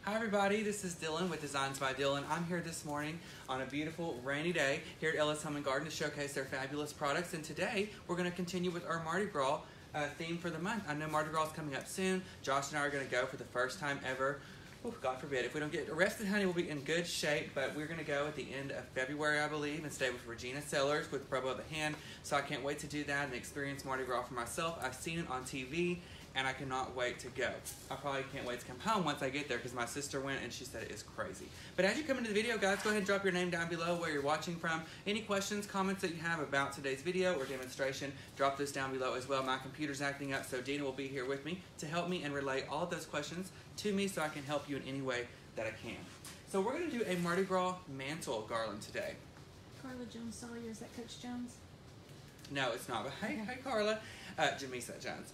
Hi everybody, this is Dylan with Designs by Dylan. I'm here this morning on a beautiful rainy day here at Ellis Home and Garden to showcase their fabulous products. And today we're going to continue with our Mardi Gras theme for the month. I know Mardi Gras is coming up soon. Josh and I are going to go for the first time ever. Ooh, God forbid, if we don't get arrested, honey, we'll be in good shape. But we're going to go at the end of February, I believe, and stay with Regina Sellers with Probo the Hand. So I can't wait to do that and experience Mardi Gras for myself. I've seen it on TV, and I cannot wait to go. I probably can't wait to come home once I get there because my sister went and she said it is crazy. But as you come into the video, guys, go ahead and drop your name down below where you're watching from. Any questions, comments that you have about today's video or demonstration, drop those down below as well. My computer's acting up, so Dina will be here with me to help me and relay all of those questions to me so I can help you in any way that I can. So we're going to do a Mardi Gras mantle garland today. Carla Jones Sawyer, is that Coach Jones? No, it's not, but hey Carla. Jamisa Jones.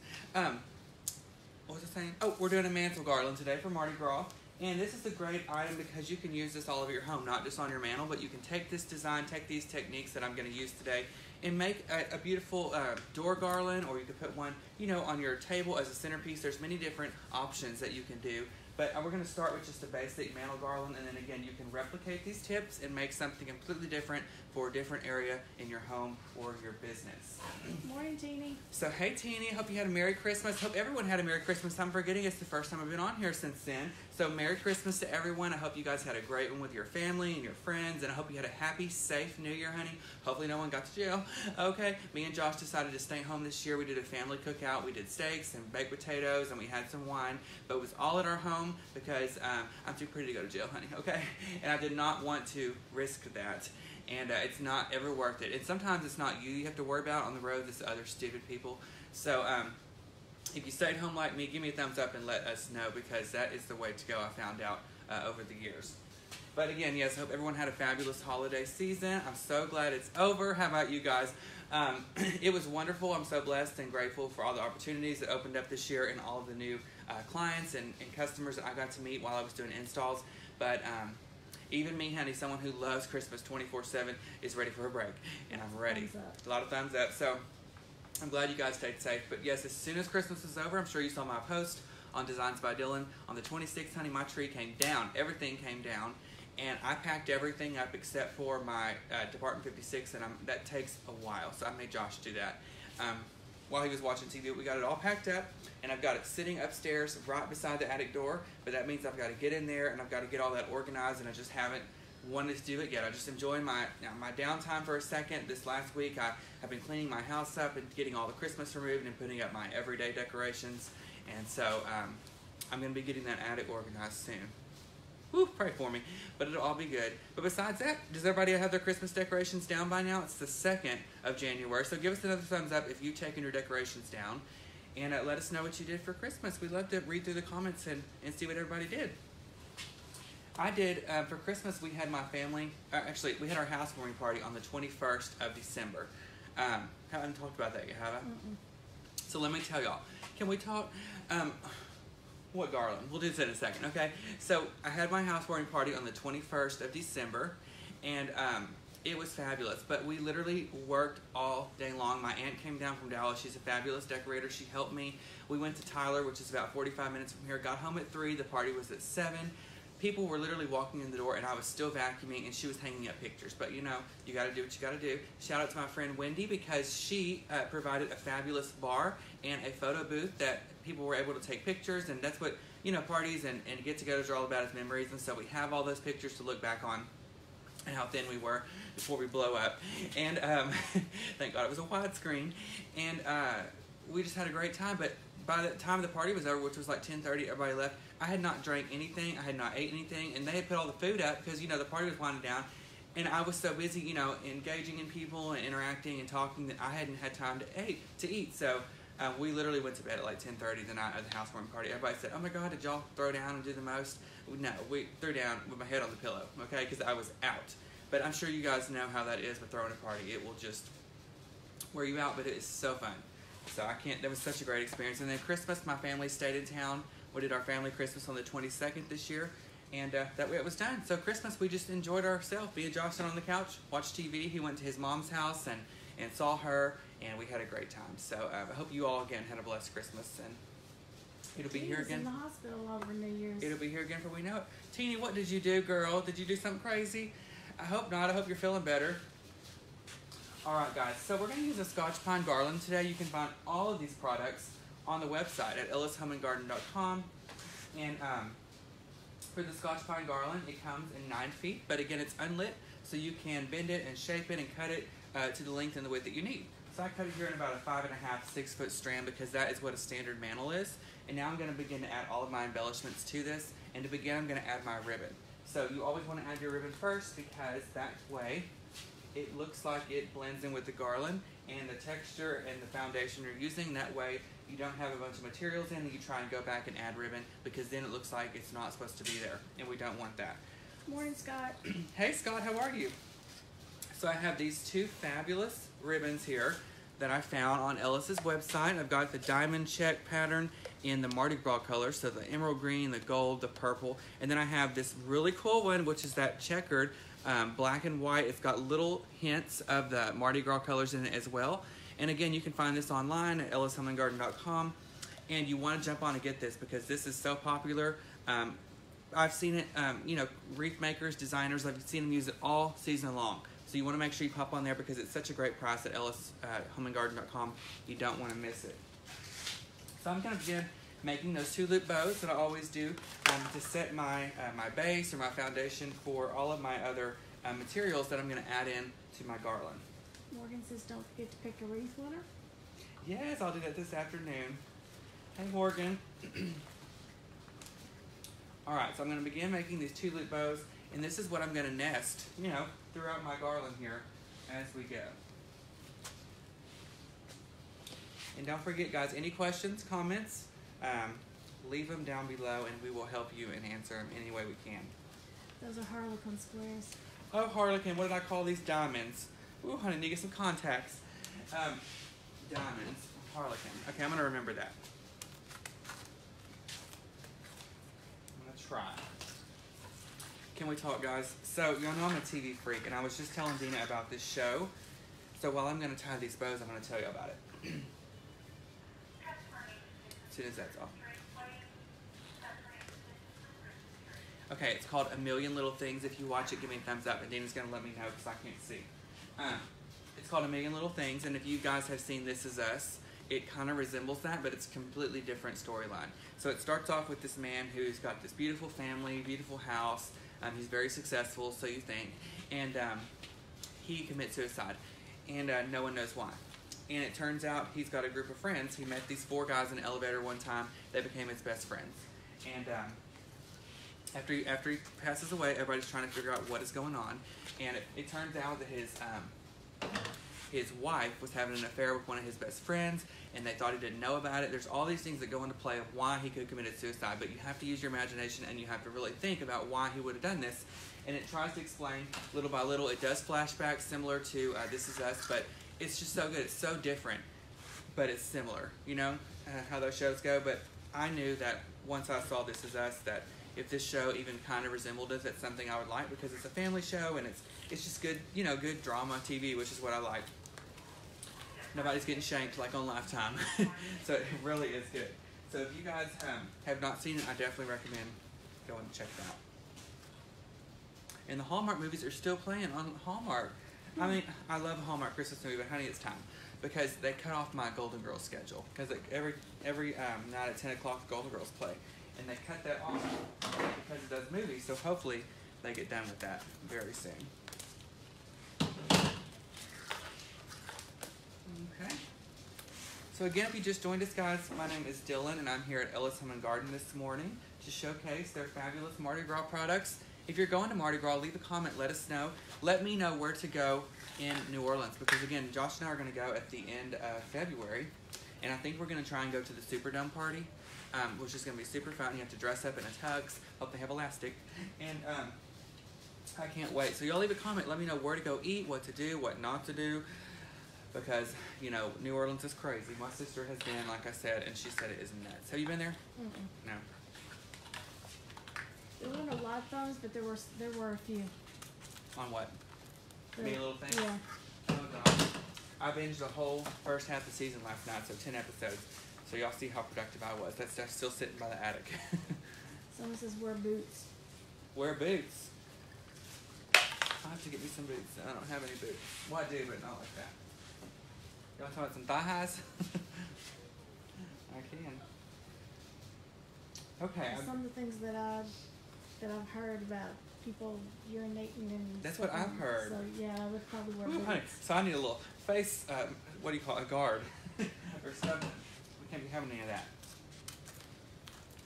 What was I saying? Oh, we're doing a mantle garland today for Mardi Gras. And this is a great item because you can use this all over your home, not just on your mantle, but you can take this design, take these techniques that I'm going to use today, and make a beautiful door garland, or you could put one, you know, on your table as a centerpiece. There's many different options that you can do. But we're going to start with just a basic mantle garland, and then again, you can replicate these tips and make something completely different for a different area in your home or your business. Morning, Teenie. So, hey, Teenie, hope you had a Merry Christmas. Hope everyone had a Merry Christmas. I'm forgetting it's the first time I've been on here since then. So, Merry Christmas to everyone. I hope you guys had a great one with your family and your friends, and I hope you had a happy, safe New Year, honey. Hopefully no one got to jail. Okay, me and Josh decided to stay home this year. We did a family cookout. We did steaks and baked potatoes, and we had some wine, but it was all at our home because I'm too pretty to go to jail, honey, okay? And I did not want to risk that. And it's not ever worth it. And sometimes it's not you have to worry about on the road, it's other stupid people. So if you stayed home like me, give me a thumbs up and let us know, because that is the way to go, I found out over the years. But again, yes, I hope everyone had a fabulous holiday season. I'm so glad it's over. How about you guys? It was wonderful. I'm so blessed and grateful for all the opportunities that opened up this year and all of the new clients and customers that I got to meet while I was doing installs. But even me, honey, someone who loves Christmas 24/7, is ready for a break, and I'm ready. A lot of thumbs up. So I'm glad you guys stayed safe. But yes, as soon as Christmas is over, I'm sure you saw my post on Designs by Dylan. On the 26th, honey, my tree came down. Everything came down, and I packed everything up except for my Department 56, and that takes a while. So I made Josh do that. While he was watching TV, we got it all packed up, and I've got it sitting upstairs right beside the attic door, but that means I've got to get in there, and I've got to get all that organized, and I just haven't wanted to do it yet. I'm just enjoying my downtime for a second. This last week, I have been cleaning my house up and getting all the Christmas removed and putting up my everyday decorations, and so I'm going to be getting that attic organized soon. Woo, pray for me, but it'll all be good. But besides that, does everybody have their Christmas decorations down by now? It's the 2nd of January, so give us another thumbs up if you've taken your decorations down, and let us know what you did for Christmas. We'd love to read through the comments and see what everybody did. I did, for Christmas, we had my family, actually, we had our housewarming party on the 21st of December. Haven't talked about that yet, have I? So let me tell y'all. Can we talk? What garland? We'll do this in a second, okay? So I had my housewarming party on the 21st of December, and it was fabulous. But we literally worked all day long. My aunt came down from Dallas. She's a fabulous decorator. She helped me. We went to Tyler, which is about 45 minutes from here. Got home at 3. The party was at 7. People were literally walking in the door, and I was still vacuuming, and she was hanging up pictures. But, you know, you got to do what you got to do. Shout out to my friend Wendy, because she provided a fabulous bar and a photo booth that people were able to take pictures. And that's what, you know, parties and get-togethers are all about, is memories. And so we have all those pictures to look back on and how thin we were before we blow up. And thank God it was a widescreen. And we just had a great time. But by the time the party was over, which was like 10:30, everybody left. I had not drank anything. I had not ate anything. And they had put all the food up because, you know, the party was winding down. And I was so busy, you know, engaging in people and interacting and talking that I hadn't had time to eat. So we literally went to bed at like 10:30 the night of the housewarming party. Everybody said, "Oh my God, did y'all throw down and do the most?" No, we threw down with my head on the pillow, okay, because I was out. But I'm sure you guys know how that is with throwing a party. It will just wear you out, but it is so fun. So that was such a great experience. And then Christmas, my family stayed in town. We did our family Christmas on the 22nd this year, and that way it was done. So Christmas, we just enjoyed ourselves. Me and Josh sat on the couch, watched TV. He went to his mom's house and saw her, and we had a great time. So I hope you all, again, had a blessed Christmas, and It'll be here again. In the hospital over New Year's. she'll be here again before we know it. Teeny, what did you do, girl? Did you do something crazy? I hope not. I hope you're feeling better. Alright guys, so we're going to use a Scotch Pine Garland today. You can find all of these products on the website at ellishomeandgarden.com. And for the Scotch Pine Garland, it comes in 9 feet, but again, it's unlit, so you can bend it and shape it and cut it to the length and the width that you need. So I cut it here in about a 5.5, 6 foot strand because that is what a standard mantle is. And now I'm going to begin to add all of my embellishments to this. And to begin, I'm going to add my ribbon. So you always want to add your ribbon first because that way it looks like it blends in with the garland and the texture and the foundation you're using. That way you don't have a bunch of materials in and you try and go back and add ribbon because then it looks like it's not supposed to be there and we don't want that. Morning, Scott. Hey Scott, how are you? So I have these 2 fabulous ribbons here that I found on Ellis's website. I've got the diamond check pattern in the Mardi Gras color, so the emerald green, the gold, the purple, and then I have this really cool one, which is that checkered black and white. It's got little hints of the Mardi Gras colors in it as well. And again, you can find this online at ellishomeandgarden.com. And you want to jump on and get this because this is so popular. I've seen it, you know, wreath makers, designers, I've seen them use it all season long. So you want to make sure you pop on there because it's such a great price at ellishomeandgarden.com. You don't want to miss it. So I'm going to begin making those 2 loop bows that I always do to set my my base or my foundation for all of my other materials that I'm going to add in to my garland. Morgan says don't forget to pick a wreath winner. Yes, I'll do that this afternoon. Hey Morgan. Alright, so I'm going to begin making these 2 loop bows, and this is what I'm going to nest, you know, throughout my garland here as we go. And don't forget guys, any questions, comments, leave them down below and we will help you and answer them any way we can. Those are Harlequin squares. Oh, Harlequin, what did I call these? Diamonds. Ooh, honey, need to get some contacts. Diamonds, Harlequin. Okay, I'm going to remember that. I'm going to try. Can we talk, guys? So, y'all know I'm a TV freak, and I was just telling Dina about this show. So while I'm going to tie these bows, I'm going to tell you about it. As soon as that's off. Okay, it's called A Million Little Things. If you watch it, give me a thumbs up, and Dina's going to let me know because I can't see. It's called A Million Little Things, and if you guys have seen This Is Us, it kind of resembles that, but it's a completely different storyline. So it starts off with this man who's got this beautiful family, beautiful house. He's very successful, so you think, and he commits suicide, and no one knows why. And it turns out he's got a group of friends. He met these 4 guys in an elevator one time. They became his best friends. And after he passes away, everybody's trying to figure out what is going on. And it turns out that his wife was having an affair with one of his best friends, and they thought he didn't know about it. There's all these things that go into play of why he could have committed suicide, but you have to use your imagination and you have to really think about why he would have done this. And it tries to explain little by little. It does flashbacks similar to This Is Us, but it's just so good. It's so different, but it's similar, you know, how those shows go. But I knew that once I saw This Is Us, that if this show even kind of resembled it, that's something I would like because it's a family show and it's just good, you know, good drama TV, which is what I like. Nobody's getting shanked like on Lifetime. So it really is good. So if you guys have not seen it, I definitely recommend going and check it out. And the Hallmark movies are still playing on Hallmark. I mean, I love a Hallmark Christmas movie, but honey, it's time. Because they cut off my Golden Girls schedule. Because every night at 10 o'clock, the Golden Girls play. And they cut that off because of those movies. So hopefully they get done with that very soon. Okay. So again, if you just joined us, guys, my name is Dylan, and I'm here at Ellis Home and Garden this morning to showcase their fabulous Mardi Gras products. If you're going to Mardi Gras, leave a comment, let us know. Let me know where to go in New Orleans, because again, Josh and I are going to go at the end of February, and I think we're going to try and go to the Superdome party, which is going to be super fun. You have to dress up in a tux, hope they have elastic, and I can't wait. So y'all leave a comment, let me know where to go eat, what to do, what not to do, because, you know, New Orleans is crazy. My sister has been, like I said, and she said it is nuts. Have you been there? Mm-mm. No. There weren't a lot of those, but there were a few. On what? The- Me Little Things? Yeah. Oh, God. I binged the whole first half of the season last night, so 10 episodes. So y'all see how productive I was. That stuff's still sitting by the attic. Someone says wear boots. Wear boots. I have to get me some boots. I don't have any boots. Well, I do, but not like that. Y'all talking about some thigh highs? I can. Okay. Some of the things that I've heard about people urinating and That's stuff what I've on- heard. So yeah, I would probably wear Ooh, boots. honey. So I need a little face, what do you call it, a guard or something. We can't be having any of that.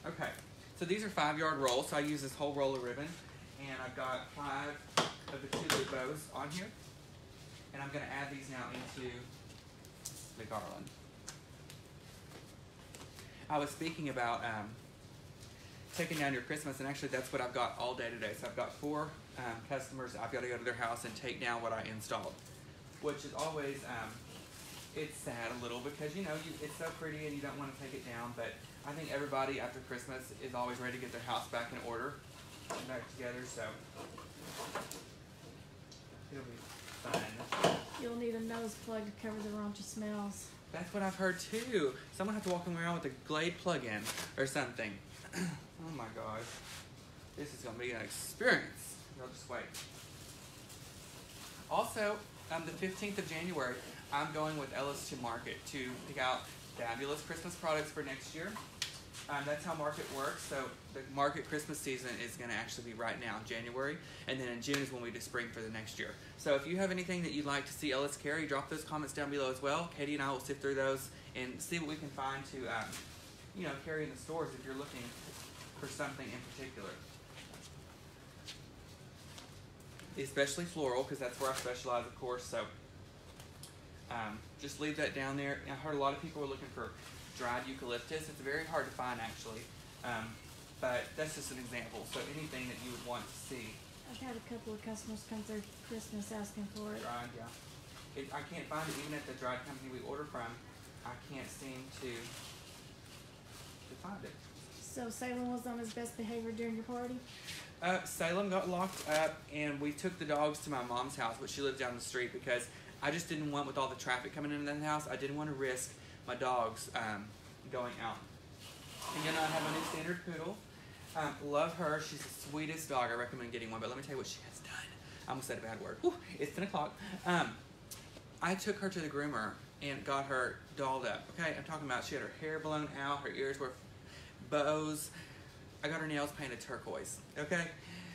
Okay, so these are 5-yard rolls. So I use this whole roll of ribbon, and I've got 5 of the 2 loop bows on here, and I'm going to add these now into the garland. I was speaking about taking down your Christmas, and actually that's what I've got all day today. So I've got 4 customers. I've got to go to their house and take down what I installed, which is always, it's sad a little because, you know, it's so pretty and you don't want to take it down, but I think everybody after Christmas is always ready to get their house back in order and back together, so it'll be fun. You'll need a nose plug to cover the raunchy smells. That's what I've heard too. Someone have to walk around with a Glade plug-in or something. Oh my gosh. This is going to be an experience. Y'all just wait. Also, the 15th of January, I'm going with Ellis to market to pick out fabulous Christmas products for next year. That's how market works. So the market Christmas season is going to actually be right now in January, and then in June is when we do spring for the next year. So if you have anything that you'd like to see Ellis carry, drop those comments down below as well. Katie and I will sift through those and see what we can find to, you know, carry in the stores if you're looking for something in particular. Especially floral, because that's where I specialize, of course. So just leave that down there. I heard a lot of people are looking for dried eucalyptus. It's very hard to find, actually, but that's just an example. So anything that you would want to see. I've had a couple of customers come through Christmas asking for it. Dried, yeah. I can't find it even at the dried company we order from. I can't seem to find it. So Salem was on his best behavior during your party? Salem got locked up, and we took the dogs to my mom's house, but she lived down the street, because I just didn't want, with all the traffic coming into the house, I didn't want to risk my dogs going out. And then I have my new standard poodle. Love her. She's the sweetest dog. I recommend getting one, but let me tell you what she has done. I almost said a bad word. Whew, it's 10 o'clock. I took her to the groomer and got her dolled up. Okay, I'm talking about she had her hair blown out, her ears were bows. I got her nails painted turquoise, okay?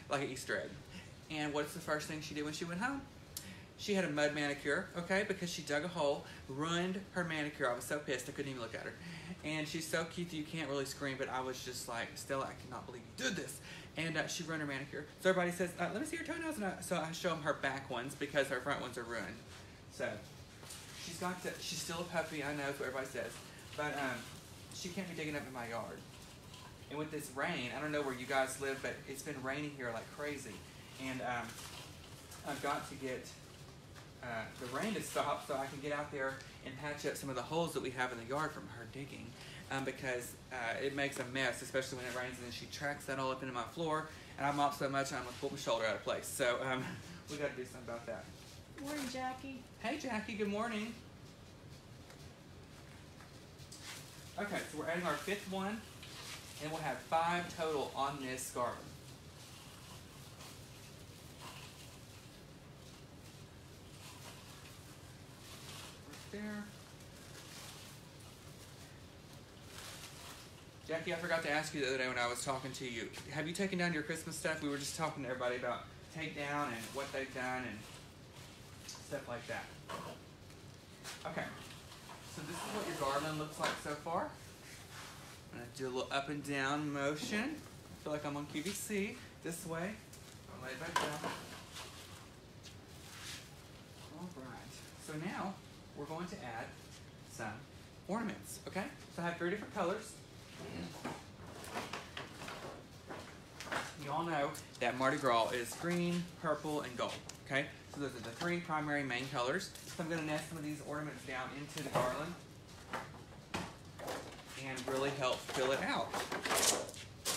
Like an Easter egg. And what's the first thing she did when she went home? She had a mud manicure, okay, because she dug a hole, ruined her manicure. I was so pissed, I couldn't even look at her. And she's so cute that you can't really scream, but I was just like, Stella, I cannot believe you did this. And she ruined her manicure. So everybody says, let me see your toenails. And so I show them her back ones because her front ones are ruined. So she's still a puppy, I know, is what everybody says. But she can't be digging up in my yard. And with this rain, I don't know where you guys live, but it's been raining here like crazy. And I've got to get the rain to stop so I can get out there and patch up some of the holes that we have in the yard from her digging, because it makes a mess, especially when it rains, and then she tracks that all up into my floor, and I mop so much I'm going to pull my shoulder out of place. So we got to do something about that. Morning, Jackie. Hey, Jackie, good morning. Okay, so we're adding our 5th one, and we'll have 5 total on this garland. Right there. Jackie, I forgot to ask you the other day when I was talking to you. Have you taken down your Christmas stuff? We were just talking to everybody about takedown and what they've done and stuff like that. Okay, so this is what your garland looks like so far. I'm going to do a little up and down motion. I feel like I'm on QVC. This way. I'll lay it back down. Alright, so now we're going to add some ornaments, okay? So I have 3 different colors. You all know that Mardi Gras is green, purple, and gold, okay? So those are the 3 primary main colors. So I'm going to nest some of these ornaments down into the garland and really help fill it out.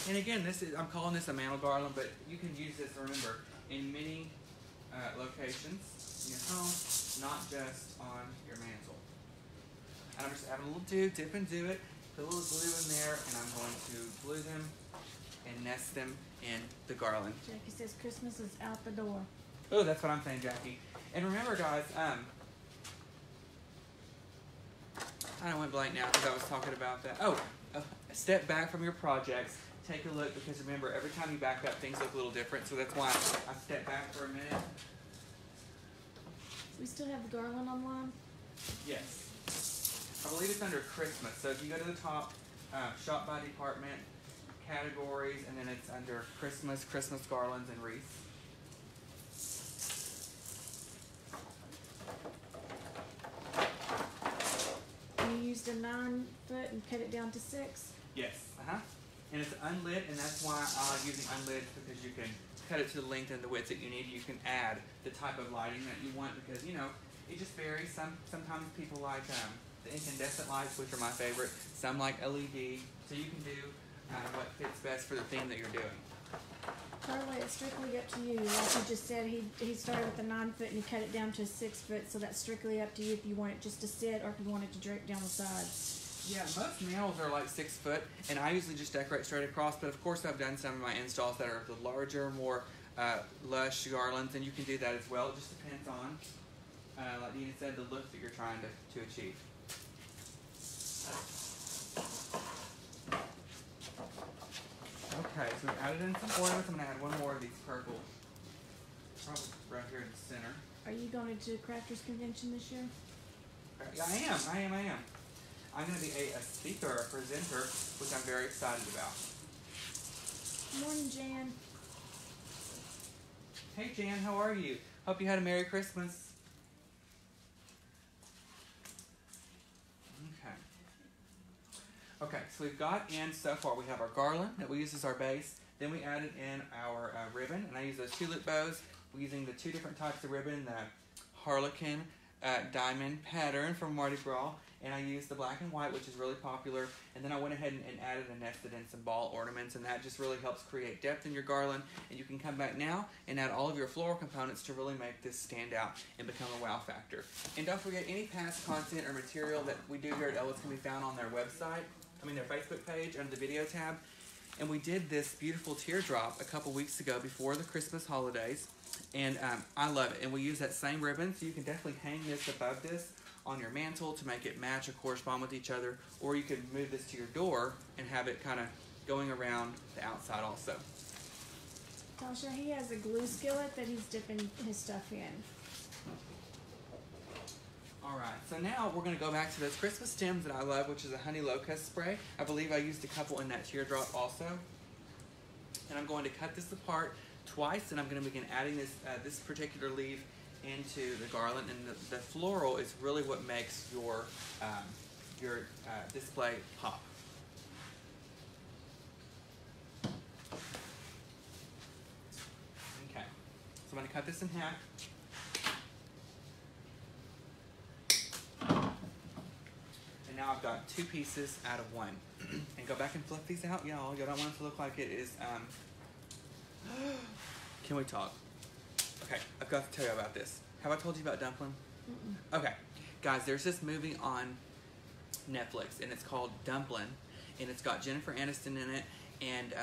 And again, I'm calling this a mantle garland, but you can use this, remember, in many locations in your home, not just on your mantle. And I'm just adding a little dip and do it, put a little glue in there, and I'm going to glue them and nest them in the garland. Jackie says Christmas is out the door. Oh, that's what I'm saying, Jackie. And remember, guys, I went blank now because I was talking about that. Oh, step back from your projects. Take a look, because remember, every time you back up, things look a little different. So that's why I step back for a minute. We still have the garland online? Yes. I believe it's under Christmas. So if you go to the top, shop by department, categories, and then it's under Christmas garlands and wreaths. You used a 9 foot and cut it down to 6? Yes. And it's unlit, and that's why I like using unlit, because you can cut it to the length and the width that you need. You can add the type of lighting that you want, because you know it just varies. Sometimes people like the incandescent lights, which are my favorite. Some like LED, so you can do what fits best for the theme that you're doing. Carly, it's strictly up to you. Like you just said, he started with a 9 foot and he cut it down to a 6 foot, so that's strictly up to you if you want it just to sit or if you want it to drape down the sides. Yeah, most mantles are like 6 foot, and I usually just decorate straight across, but of course I've done some of my installs that are the larger, more lush garlands, and you can do that as well. It just depends on, like Dina said, the look that you're trying to achieve. Okay, so we've added in some ornaments. I'm going to add one more of these purple, probably right here in the center. Are you going to Crafters Convention this year? Yeah, I am. I'm going to be a speaker, a presenter, which I'm very excited about. Morning, Jan. Hey, Jan, how are you? Hope you had a Merry Christmas. Okay, so we've got in so far, we have our garland that we use as our base. Then we added in our ribbon, and I use those 2 loop bows. We're using the 2 different types of ribbon, the Harlequin diamond pattern from Mardi Gras, and I used the black and white, which is really popular. And then I went ahead and added and nested in some ball ornaments, and that just really helps create depth in your garland. And you can come back now and add all of your floral components to really make this stand out and become a wow factor. And don't forget, any past content or material that we do here at Ellis can be found on their website, their Facebook page under the video tab. And we did this beautiful teardrop a couple weeks ago before the Christmas holidays, and I love it. And we use that same ribbon, so you can definitely hang this above this on your mantle to make it match or correspond with each other, or you could move this to your door and have it kind of going around the outside also. Tasha, he has a glue skillet that he's dipping his stuff in. Alright, so now we're going to go back to those Christmas stems that I love, which is a honey locust spray. I believe I used a couple in that teardrop also. And I'm going to cut this apart twice, and I'm going to begin adding this particular leaf into the garland. And the floral is really what makes your display pop. Okay, so I'm going to cut this in half. Now I've got 2 pieces out of 1. And go back and fluff these out, y'all. You don't want it to look like it is, Can we talk? Okay, I've got to tell you about this. Have I told you about dumpling? Mm-mm. Okay. Guys, there's this movie on Netflix, and it's called Dumplin', and it's got Jennifer Aniston in it, and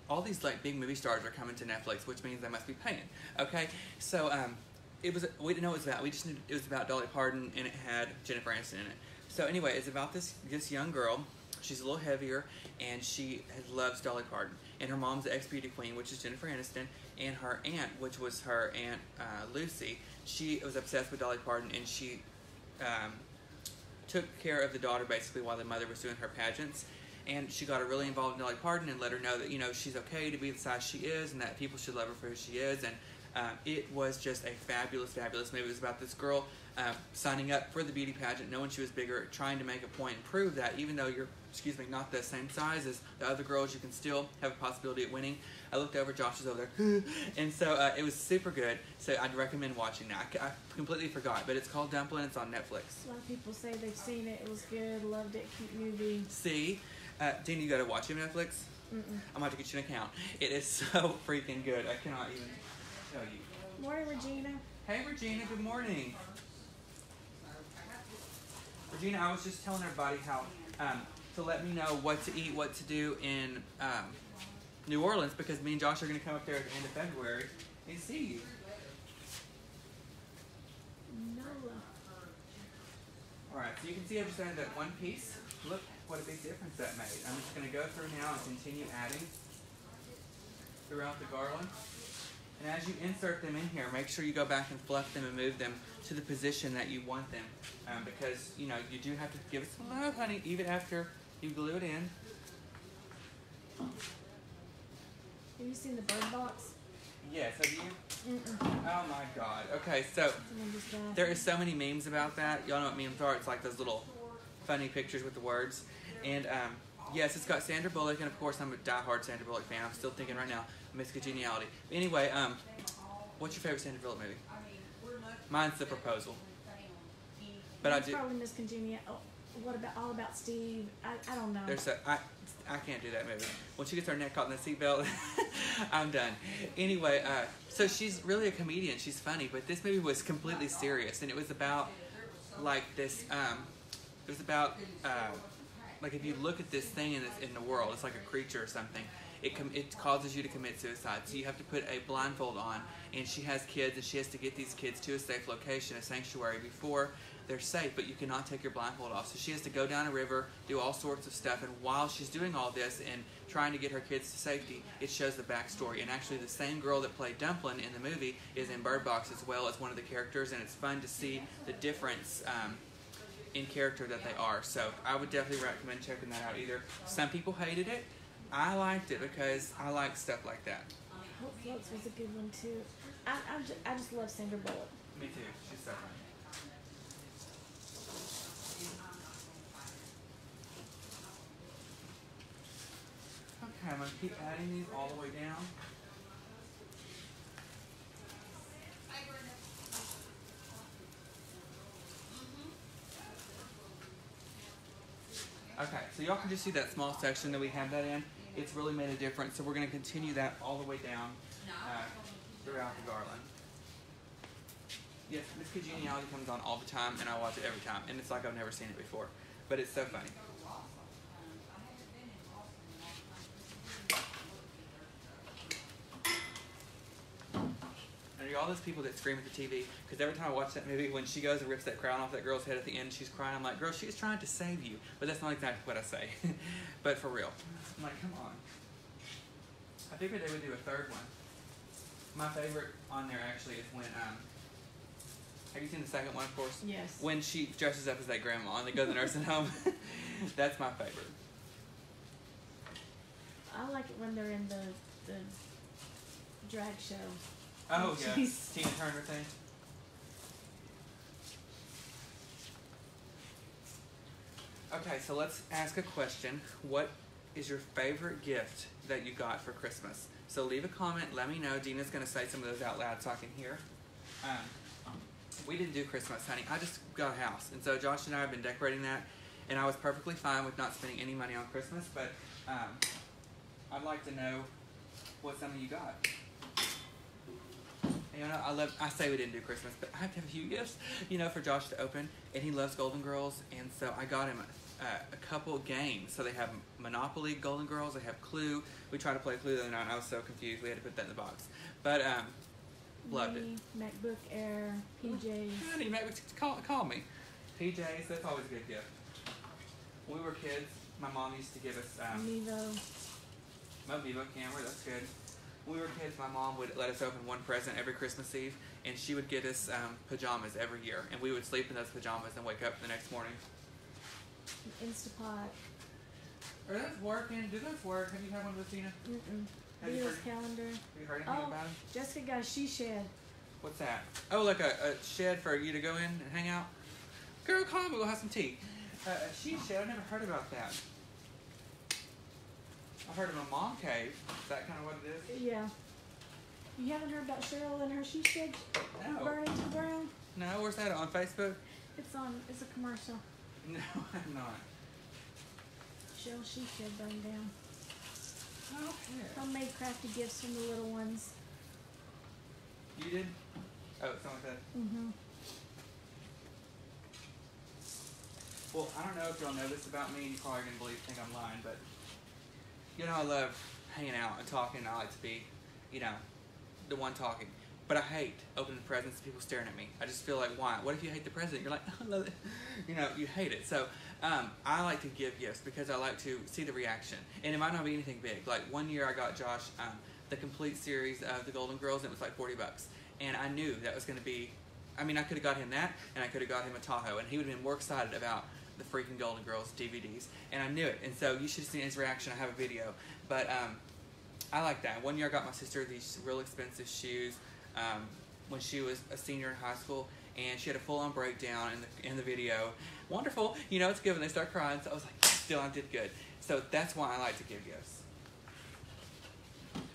all these like big movie stars are coming to Netflix, which means they must be paying. Okay, so we didn't know what it was about. We just knew it was about Dolly Parton, and it had Jennifer Aniston in it. So anyway, it's about this young girl. She's a little heavier, and she loves Dolly Parton. And her mom's the ex-beauty queen, which is Jennifer Aniston. And her aunt, which was her aunt Lucy, she was obsessed with Dolly Parton, and she took care of the daughter basically while the mother was doing her pageants. And she got her really involved in Dolly Parton and let her know that, you know, she's okay to be the size she is and that people should love her for who she is. And it was just a fabulous, fabulous movie. It was about this girl signing up for the beauty pageant, knowing she was bigger, trying to make a point and prove that even though you're, not the same size as the other girls, you can still have a possibility of winning. I looked over, Josh was over there, and so it was super good. So I'd recommend watching that. I completely forgot, but it's called Dumplin'. It's on Netflix. A lot of people say they've seen it. It was good. Loved it. Cute movie. See, Dina, you got to watch it on Netflix. Mm-mm. I'm about to get you an account. It is so freaking good. I cannot even tell you. Morning, Regina. Hey, Regina. Good morning. Regina, I was just telling everybody how to let me know what to eat, what to do in New Orleans because me and Josh are going to come up there at the end of February and see you. Nola. Alright, so you can see I just added that one piece. Look what a big difference that made. I'm just going to go through now and continue adding throughout the garland. And as you insert them in here, make sure you go back and fluff them and move them to the position that you want them. Because, you know, you do have to give it some love, honey, even after you glue it in. Have you seen the Bird Box? Yes, have you? Mm-mm. Oh my god. Okay, so there is so many memes about that. Y'all know what memes are. It's like those little funny pictures with the words. And yes, it's got Sandra Bullock, and of course I'm a diehard Sandra Bullock fan. I'm still thinking right now, Miss Congeniality. But anyway, what's your favorite Sandra Bullock movie? Mine's The Proposal. But It's probably Miss Congenial. Oh, what about All About Steve? I don't know. I can't do that movie. When she gets her neck caught in the seatbelt, I'm done. Anyway, so she's really a comedian. She's funny, but this movie was completely serious, and it was about like this. It was about like if you look at this thing in the world, it's like a creature or something. It causes you to commit suicide. So you have to put a blindfold on, and she has kids, and she has to get these kids to a safe location, a sanctuary, before they're safe, but you cannot take your blindfold off. So she has to go down a river, do all sorts of stuff, and while she's doing all this and trying to get her kids to safety, it shows the backstory. And actually the same girl that played Dumplin' in the movie is in Bird Box as well as one of the characters, and it's fun to see the difference in character that they are. So I would definitely recommend checking that out either. Some people hated it. I liked it because I like stuff like that. Hope Floats was a good one too. I just love Sandra Bullock. Me too. She's so funny. Okay, I'm going to keep adding these all the way down. Okay, so y'all can just see that small section that we have that in. It's really made a difference, so we're going to continue that all the way down throughout the garland. Yes, Miss Congeniality comes on all the time, and I watch it every time, and it's like I've never seen it before, but it's so funny. And are all those people that scream at the TV? Because every time I watch that movie, when she goes and rips that crown off that girl's head at the end, she's crying. I'm like, girl, she's trying to save you. But that's not exactly what I say. But for real. I'm like, come on. I figured they would do a third one. My favorite on there actually is when, have you seen the second one, of course? Yes. When she dresses up as that grandma and they go to the nursing home. That's my favorite. I like it when they're in the drag show. Oh, yeah. Jeez. Tina Turner thing. Okay, so let's ask a question. What is your favorite gift that you got for Christmas? So leave a comment. Let me know. Dina's going to say some of those out loud so I can hear. We didn't do Christmas, honey. I just got a house. And so Josh and I have been decorating that. And I was perfectly fine with not spending any money on Christmas. But I'd like to know what some of you got. You know, I say we didn't do Christmas, but I have to have a few gifts, you know, for Josh to open, and he loves Golden Girls, and so I got him a couple games. So they have Monopoly, Golden Girls, they have Clue. We tried to play Clue the other night, and I was so confused. We had to put that in the box, but loved it. MacBook Air, PJs. Honey, call me. PJs, that's always a good gift. When we were kids, my mom used to give us Mevo camera. That's good. When we were kids, my mom would let us open one present every Christmas Eve, and she would get us pajamas every year, and we would sleep in those pajamas and wake up the next morning. Instapot. Are those working? Do those work? Have you had one of those, Tina? Mm-mm. Have you Beatles heard- calendar. Have you heard anything about them? Jessica got a she shed. What's that? Oh, like a shed for you to go in and hang out? Girl, call me. We'll have some tea. A she shed? I've never heard about that. I've heard of a mom cave. Is that kind of what it is? Yeah. You haven't heard about Cheryl and her she shed No. burning to the ground? No, where's that? On Facebook? It's a commercial. No, I'm not. Cheryl she shed burned down. Okay. Homemade crafty gifts from the little ones. You did? Oh, something like that. Mm-hmm. Well, I don't know if y'all know this about me. You probably gonna think I'm lying, but you know I love hanging out and talking. I like to be, the one talking. But I hate opening presents and people staring at me. I just feel like, why? What if you hate the present? You're like, I love it. You hate it. So I like to give gifts because I like to see the reaction. And it might not be anything big. Like one year I got Josh the complete series of the Golden Girls, and it was like $40. And I knew that was going to be, I could have got him that, and I could have got him a Tahoe, and he would have been more excited about the freaking Golden Girls DVDs. And I knew it. And so you should have seen his reaction. I have a video. But I like that. One year I got my sister these real expensive shoes when she was a senior in high school, and she had a full-on breakdown in the video. Wonderful. It's good when they start crying. So I was like, still, I did good. So that's why I like to give gifts.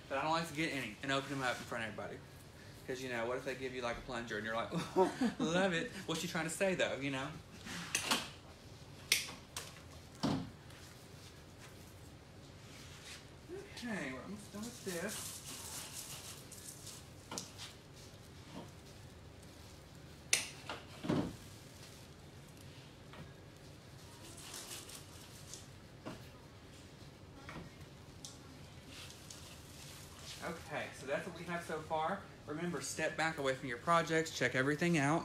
But I don't like to get any and open them up in front of everybody. Because, what if they give you like a plunger and you're like, oh, love it. What's she trying to say, though, Okay, we're almost done with this. Okay, so that's what we have so far. Remember, step back away from your projects, check everything out.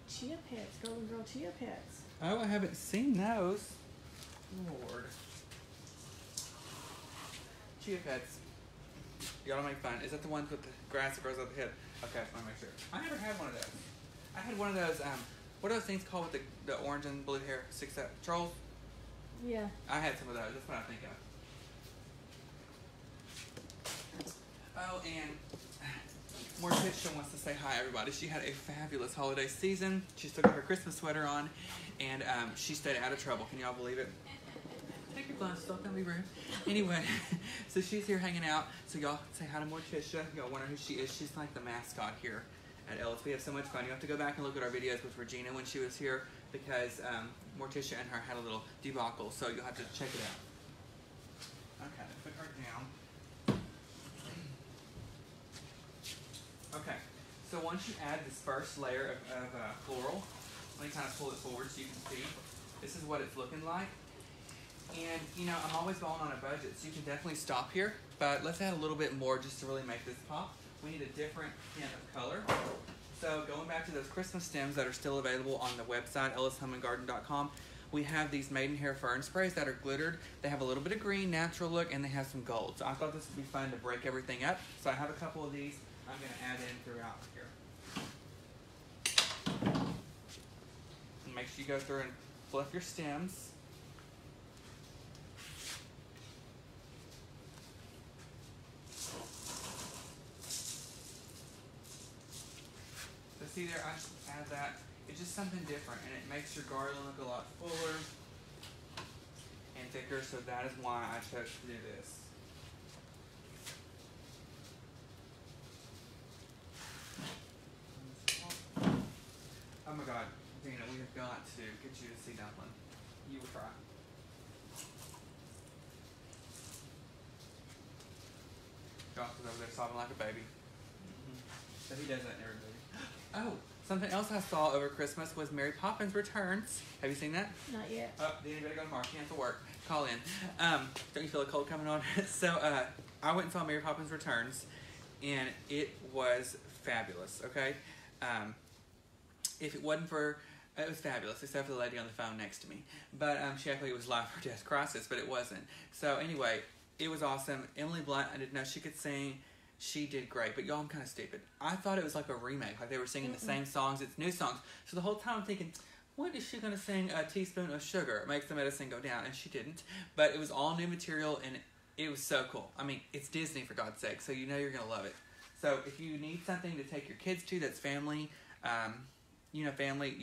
Chia Pets, Golden Girl Chia Pets. Oh, I haven't seen those. Lord. Chia Pets. Y'all don't make fun. Is that the ones with the grass that grows out the head? Okay, I want to make sure. I never had one of those. I had one of those, what are those things called with the orange and blue hair? Trolls? Yeah. I had some of those. That's what I think of. Oh, and Morticia wants to say hi, everybody. She had a fabulous holiday season. She still got her Christmas sweater on, and she stayed out of trouble. Can y'all believe it? Take your glasses off. Don't be rude. Anyway, so she's here hanging out. So y'all say hi to Morticia. Y'all wonder who she is. She's like the mascot here at Ellis. We have so much fun. You have to go back and look at our videos with Regina when she was here because Morticia and her had a little debacle. So you'll have to check it out. Okay, put her down. Okay, so once you add this first layer of floral, let me kind of pull it forward so you can see. This is what it's looking like. And, I'm always going on a budget, so you can definitely stop here. But let's add a little bit more just to really make this pop. We need a different hint of color. So going back to those Christmas stems that are still available on the website, ellishomeandgarden.com, we have these Maidenhair Fern sprays that are glittered. They have a little bit of green, natural look, and they have some gold. So I thought this would be fun to break everything up. So I have a couple of these I'm going to add in throughout here. And make sure you go through and fluff your stems. So see there, I just add that. It's just something different, and it makes your garland look a lot fuller and thicker, so that is why I chose to do this. Oh my God, Dana, we have got to get you to see Dumpling. You will try. Josh is over there sobbing like a baby. So he does that in every movie. Oh, something else I saw over Christmas was Mary Poppins Returns. Have you seen that? Not yet. Oh, then you better go tomorrow. Cancel work. Call in. Don't you feel a cold coming on? So I went and saw Mary Poppins Returns, and it was fabulous, okay? If it wasn't for, it was fabulous, except for the lady on the phone next to me. But she acted like it was life or death crisis, but it wasn't. So anyway, it was awesome. Emily Blunt, I didn't know she could sing. She did great. But y'all, I'm kind of stupid. I thought it was like a remake, like they were singing the same songs. It's new songs. So the whole time I'm thinking, when is she going to sing A Teaspoon of Sugar? It makes the medicine go down. And she didn't. But it was all new material, and it was so cool. I mean, it's Disney, for God's sake, so you know you're going to love it. So if you need something to take your kids to that's family, your family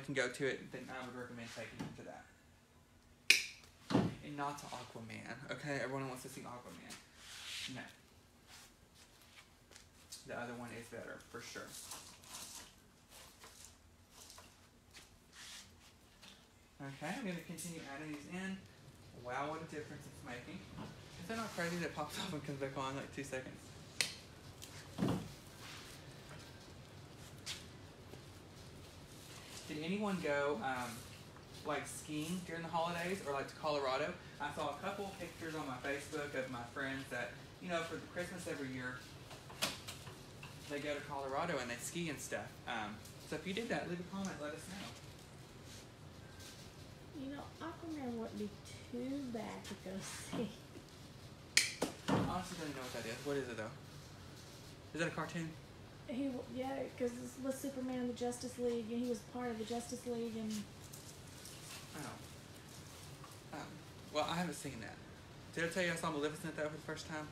can go to it, then I would recommend taking them to that. And not to Aquaman, okay? Everyone wants to see Aquaman. No. The other one is better, for sure. Okay, I'm going to continue adding these in. Wow, what a difference it's making. Is that not crazy that it pops off and comes back on in like 2 seconds? Did anyone go like skiing during the holidays or like to Colorado, I saw a couple pictures on my Facebook of my friends that, you know, for the Christmas every year, they go to Colorado and they ski and stuff. So if you did that, leave a comment, let us know. You know, Aquaman wouldn't be too bad to go see. I honestly don't even know what that is. What is it though? Is that a cartoon? Yeah, because it's with Superman in the Justice League, and he was part of the Justice League, and... Oh. Well, I haven't seen that. Did I tell you I saw Maleficent though for the first time?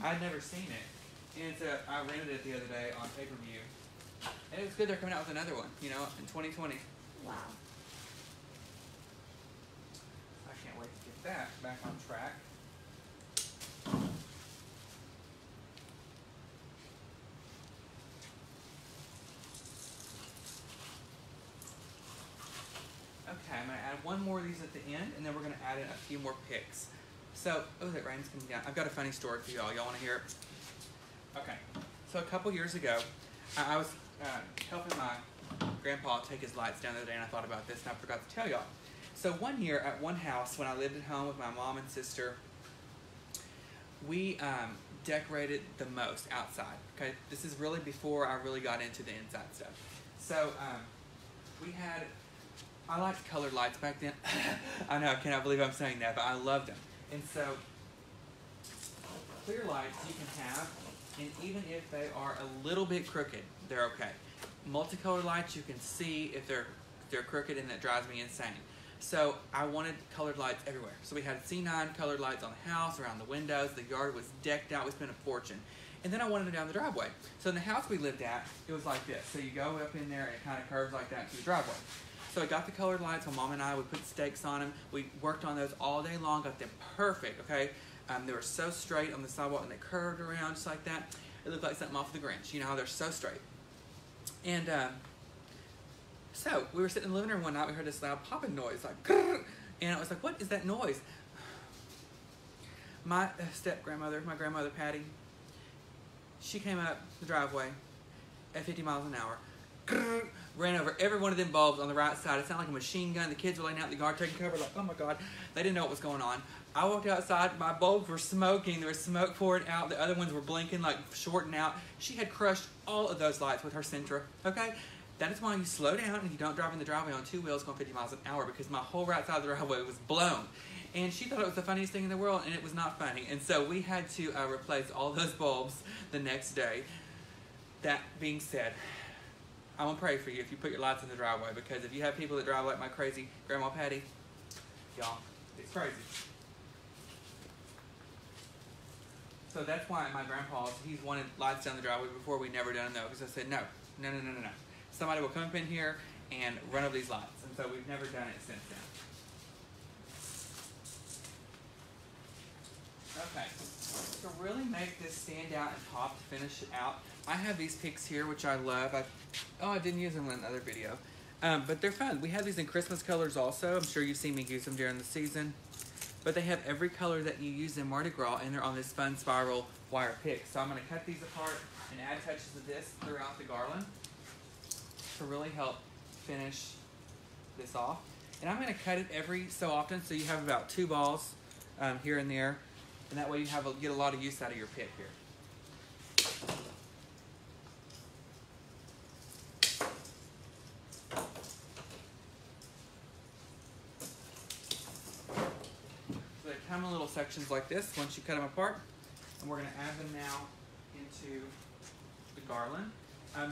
I'd never seen it. And so I rented it the other day on pay-per-view. And it was good they're coming out with another one, you know, in 2020. Wow. I can't wait to get that back on track. Okay, I'm going to add one more of these at the end, and then we're going to add in a few more picks. So, oh, that rain's coming down. I've got a funny story for y'all. Y'all want to hear it? Okay. So a couple years ago, I was helping my grandpa take his lights down the other day, and I thought about this, and I forgot to tell y'all. So one year at one house, when I lived at home with my mom and sister, we decorated the most outside. Okay, this is really before I really got into the inside stuff. So we had, I liked colored lights back then. I know, I cannot believe I'm saying that, but I loved them. And so clear lights you can have, and even if they are a little bit crooked, they're okay. Multicolored lights you can see if they're crooked, and that drives me insane. So I wanted colored lights everywhere. So we had C9 colored lights on the house, around the windows. The yard was decked out. We spent a fortune. And then I wanted them down the driveway. So in the house we lived at, it was like this. So you go up in there, and it kind of curves like that to the driveway. So I got the colored lights. My mom and I, we put stakes on them. We worked on those all day long, got them perfect, okay? They were so straight on the sidewalk, and they curved around just like that. It looked like something off the Grinch. You know how they're so straight. And so we were sitting in the living room one night. We heard this loud popping noise, like, grrr, and I was like, "What is that noise?" My step-grandmother, my grandmother Patty, she came up the driveway at 50 miles an hour, grrr, ran over every one of them bulbs on the right side. It sounded like a machine gun. The kids were laying out in the yard taking cover, like, "Oh my God!" They didn't know what was going on. I walked outside. My bulbs were smoking. There was smoke pouring out. The other ones were blinking, like shorting out. She had crushed all of those lights with her Sentra. Okay. That is why you slow down and you don't drive in the driveway on two wheels going 50 miles an hour, because my whole right side of the driveway was blown. And she thought it was the funniest thing in the world, and it was not funny. And so we had to replace all those bulbs the next day. That being said, I'm going to pray for you if you put your lights in the driveway, because if you have people that drive like my crazy Grandma Patty, y'all, it's crazy. So that's why my grandpa's, he's wanted lights down the driveway before. We never done those, because I said, no. Somebody will come up in here and run over these lights. And so we've never done it since then. Okay, to really make this stand out and pop, to finish it out, I have these picks here, which I love. I didn't use them in another video. But they're fun. We have these in Christmas colors also. I'm sure you've seen me use them during the season. But they have every color that you use in Mardi Gras, and they're on this fun spiral wire pick. So I'm going to cut these apart and add touches of this throughout the garland to really help finish this off. And I'm going to cut it every so often, so you have about 2 balls here and there, and that way you get a lot of use out of your pick here. So they come in little sections like this once you cut them apart, and we're going to add them now into the garland.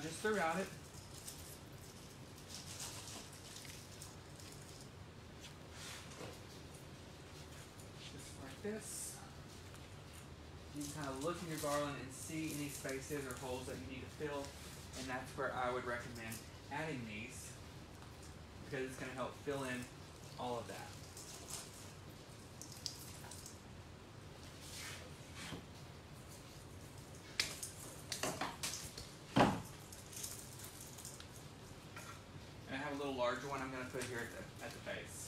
Just throughout it. This. You can kind of look in your garland and see any spaces or holes that you need to fill, and that's where I would recommend adding these, because it's going to help fill in all of that. And I have a little larger one I'm going to put here at the base.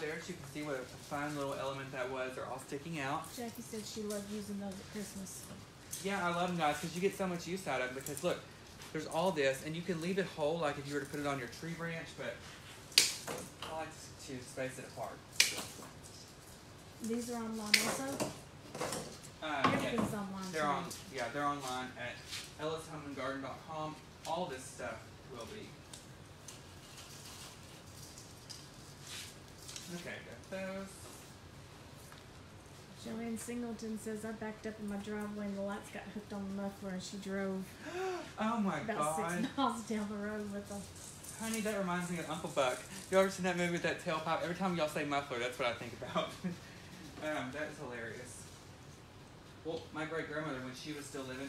there so you can see what a fun little element that was. They're all sticking out. Jackie said she loved using those at Christmas. Yeah, I love them, guys, because you get so much use out of them. Because look, there's all this, and you can leave it whole, like if you were to put it on your tree branch. But I like to space it apart. These are online also. Yeah, Everything's online. they're online at ellishomeandgarden.com. All this stuff will be. Okay, got those. Joanne Singleton says, I backed up in my driveway and the lights got hooked on the muffler and she drove Oh my about God. 6 miles down the road with them. Honey, that reminds me of Uncle Buck. You ever seen that movie with that tailpipe? Every time y'all say muffler, that's what I think about. That is hilarious. Well, my great grandmother, when she was still living,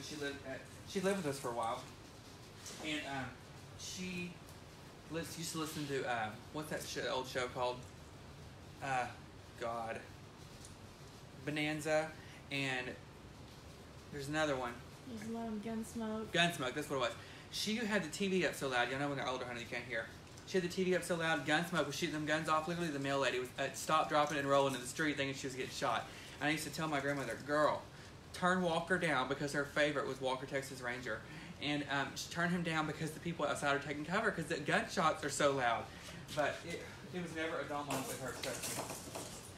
she lived with us for a while, and she used to listen to what's that old show called? God, Bonanza, and there's another one. There's a lot of Gunsmoke. Gunsmoke, that's what it was. She had the TV up so loud. You know when they're older, honey, you can't hear. She had the TV up so loud, Gunsmoke was shooting them guns off. Literally, the mail lady was stop, dropping, and rolling in the street thinking she was getting shot. And I used to tell my grandmother, girl, turn Walker down, because her favorite was Walker, Texas Ranger. And she turned him down because the people outside are taking cover because the gunshots are so loud. But it was never a dull moment with her, trust me.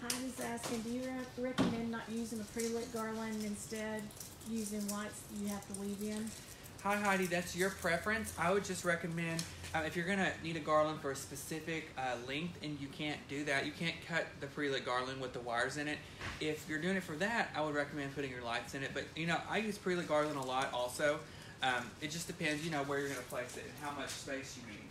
Heidi's asking, do you recommend not using a pre-lit garland, instead using lights you have to leave in? Hi Heidi, that's your preference. I would just recommend, if you're gonna need a garland for a specific length and you can't do that, you can't cut the pre-lit garland with the wires in it. If you're doing it for that, I would recommend putting your lights in it. But you know, I use pre-lit garland a lot also. It just depends, you know, where you're gonna place it and how much space you need.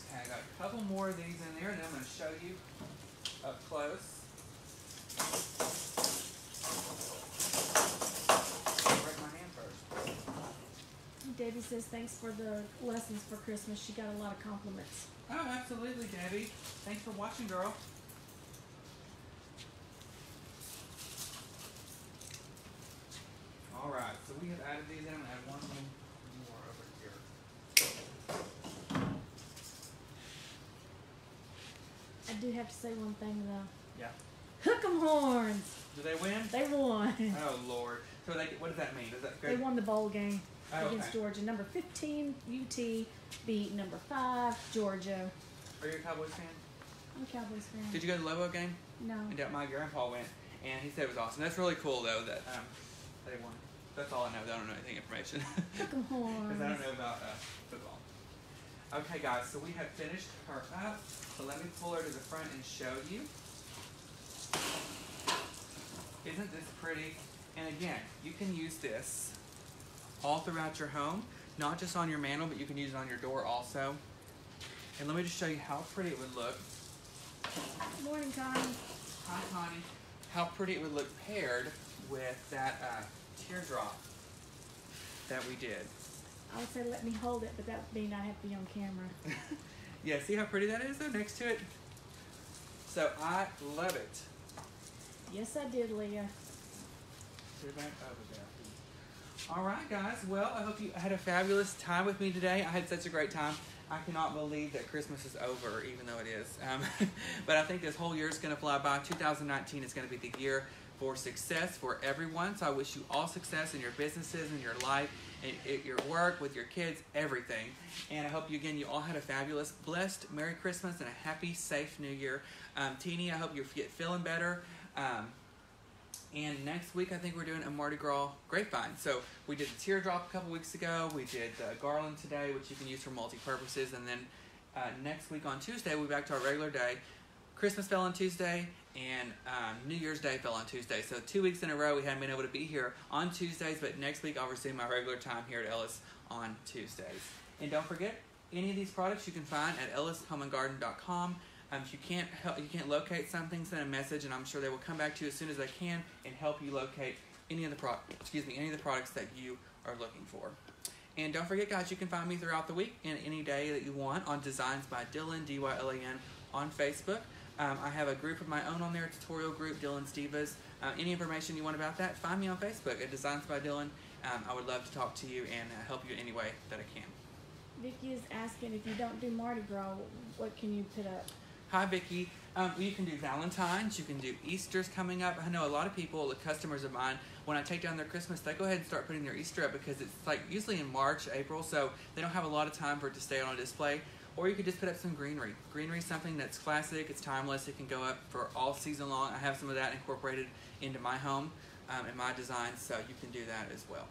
Okay, I got a couple more of these in there, and then I'm gonna show you up close. Break my hand first. Debbie says thanks for the lessons for Christmas. She got a lot of compliments. Oh, absolutely, Debbie. Thanks for watching, girl. All right, so we have added these in. I'm gonna add one more over here. I do have to say one thing though. Yeah. Hook 'em horns! Do they win? They won. Oh Lord. So what does that mean? Does that They won the bowl game against okay. Georgia. Number 15 UT beat number 5 Georgia. Are you a Cowboys fan? I'm a Cowboys fan. Did you go to the Lobo game? No. And my grandpa went, and he said it was awesome. That's really cool though that they won. That's all I know. I don't know anything information. Hook 'em horns. Because I don't know about football. Okay, guys. So we have finished her up. So let me pull her to the front and show you. Isn't this pretty? And again, you can use this all throughout your home, not just on your mantle, but you can use it on your door also. And let me just show you how pretty it would look. Good morning, Connie. Hi, Connie. How pretty it would look paired with that teardrop that we did. I would say let me hold it, but that would mean I have to be on camera. Yeah, see how pretty that is though next to it? So I love it. Yes, I did, Leah. Put it back over there. All right, guys. Well, I hope you had a fabulous time with me today. I had such a great time. I cannot believe that Christmas is over, even though it is. But I think this whole year is going to fly by. 2019 is going to be the year for success for everyone. So I wish you all success in your businesses, in your life, in your work, with your kids, everything. And I hope you all had a fabulous, blessed Merry Christmas and a happy, safe New Year. Teeny, I hope you get feeling better. And next week, I think we're doing a Mardi Gras grapevine. So we did the teardrop a couple weeks ago. We did Garland today, which you can use for multi-purposes. And then next week on Tuesday, we'll be back to our regular day. Christmas fell on Tuesday, and New Year's Day fell on Tuesday. So 2 weeks in a row, we haven't been able to be here on Tuesdays. But next week, I'll resume my regular time here at Ellis on Tuesdays. And don't forget, any of these products you can find at ellishomeandgarden.com. If you can't locate something, send a message, and I'm sure they will come back to you as soon as they can and help you locate any of the products that you are looking for. And don't forget, guys, you can find me throughout the week and any day that you want on Designs by Dylan, D-Y-L-A-N, on Facebook. I have a group of my own on there, a tutorial group, Dylan's Divas. Any information you want about that, find me on Facebook at Designs by Dylan. I would love to talk to you and help you in any way that I can. Vicky is asking if you don't do Mardi Gras, what can you put up? Hi, Vicky. You can do Valentine's. You can do Easter's coming up. I know a lot of people, the customers of mine, when I take down their Christmas, they go ahead and start putting their Easter up because it's like usually in March, April, so they don't have a lot of time for it to stay on a display. Or you could just put up some greenery. Greenery is something that's classic. It's timeless. It can go up for all season long. I have some of that incorporated into my home and my designs, so you can do that as well.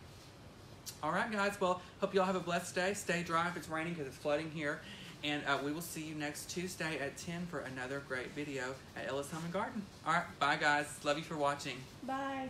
All right, guys. Well, hope you all have a blessed day. Stay dry if it's raining because it's flooding here. And we will see you next Tuesday at 10 for another great video at Ellis Home and Garden. All right. Bye, guys. Love you for watching. Bye.